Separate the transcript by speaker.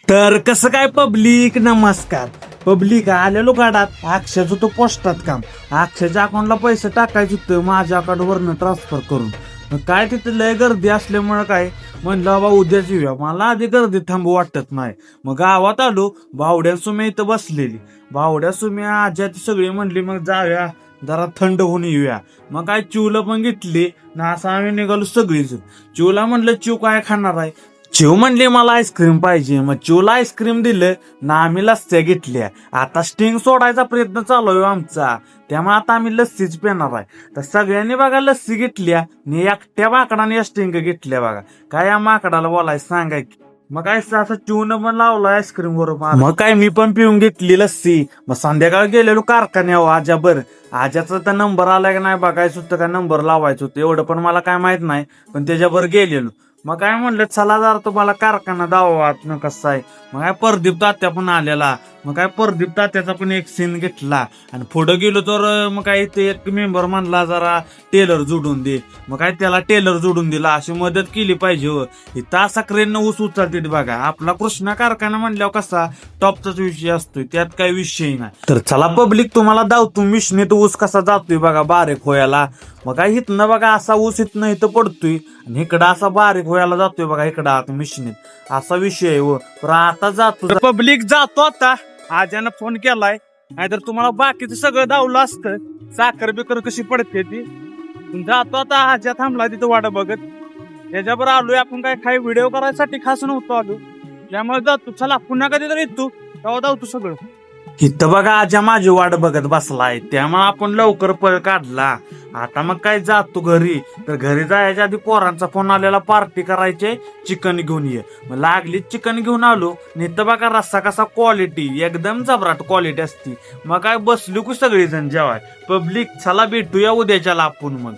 Speaker 1: तर कसं काय पब्लिक, नमस्कार पब्लिक. आलेलो गाडात अक्षयचं तो पोस्टात काम. अक्षयच्या अकाउंटला पैसे टाकायचे होते माझ्या अकाउंटवरनं ट्रान्सफर करून. मग काय तिथे लय गर्दी असल्यामुळे काय म्हणलं बाबा उद्याच येऊया. मला आधी गर्दी थांबू वाटत नाही. मग गावात आलो, बावड्या सुम्या इथं बसलेली. बावड्या सुम्या आज्या ती सगळी म्हणली मग जाऊया जरा थंड होऊन येऊया. मग काय चिवला पण घेतली ना, असं आम्ही निघालो सगळीच. चिवला म्हणलं चिव काय खाणार आहे. चिव म्हणली मला आईस्क्रीम पाहिजे. मग चिवला आईस्क्रीम दिलं ना, आम्ही लस्स्या घेतल्या. आता स्टिंग सोडायचा प्रयत्न चालू आहे आमचा, त्यामुळे आता आम्ही लस्सीच पिणार आहे. तर सगळ्यांनी बघा लस्सी घेतल्या आणि एकट्या माकडाने स्टिंग घेतल्या. बघा काय या माकडाला बोलायचं सांगाय की. मग काय असं चिवनं पण लावलं आईस्क्रीम बरोबर. मग काय मी पण पिऊन घेतली लस्सी. मग संध्याकाळी गेलेलो कारखान्यावर आज्याबर. आज्याचा तर नंबर आलाय का नाही बघायचं होतं, का नंबर लावायचं होतं एवढं पण मला काय माहित नाही. पण त्याच्यावर गेलेलो. मग काय म्हणलं चला जरा तुम्हाला कारखाना दावा कसं आहे. मग काय परदीप तात्या पण आलेला. मग काय परदीप तात्याचा पण एक सीन घेतला आणि पुढं गेलो तर मग काय ते एक मेंबर म्हणला जरा टेलर जोडून दे. मग काय त्याला टेलर जोडून दिला. अशी मदत केली पाहिजे. इथं असा क्रेननं ऊस उचलते बघा. आपला कृष्णा कारखाना म्हणल्यावर कसा टॉपचाच विषय असतोय, त्यात काही विषय नाही. तर चला पब्लिक तुम्हाला दावतो मिशनीत ऊस कसा जातोय बघा बारीक होयाला. मग काय इथनं बघा असा ऊस इथनं इथं पडतोय आणि इकडं असा बारीक व्हायला जातोय बघा इकडं आत मिशनीत. असा विषय आहे. तर आता जातो पब्लिक, जातो आता. आज्यानं फोन केलाय, नाहीतर तुम्हाला बाकीचं सगळं दावलं असतं. साखर बिकर कशी पडते ती. जातो आता. आज्या थांबला तिथं वाट बघत. त्याच्यावर आलोय आपण. काय व्हिडिओ करायसाठी खास नव्हतो आलो, त्यामुळे जातो. चला पुन्हा कधीतरी येतो तेव्हा दावतो सगळं. इथं बघा आज्या माझी वाट बघत बसलाय, त्यामुळे आपण लवकर पळ काढला. आता मग काय जातो घरी. तर घरी जायच्या आधी पोरांचा फोन आलेला पार्टी करायचे, चिकन घेऊन ये. मग लागली चिकन घेऊन आलो. इथं बघा रस्सा कसा क्वालिटी, एकदम जबराट क्वालिटी असती. मग काय बसलो की सगळेजण जेवाय. पब्लिक चला भेटूया उद्याच्याला आपण मग.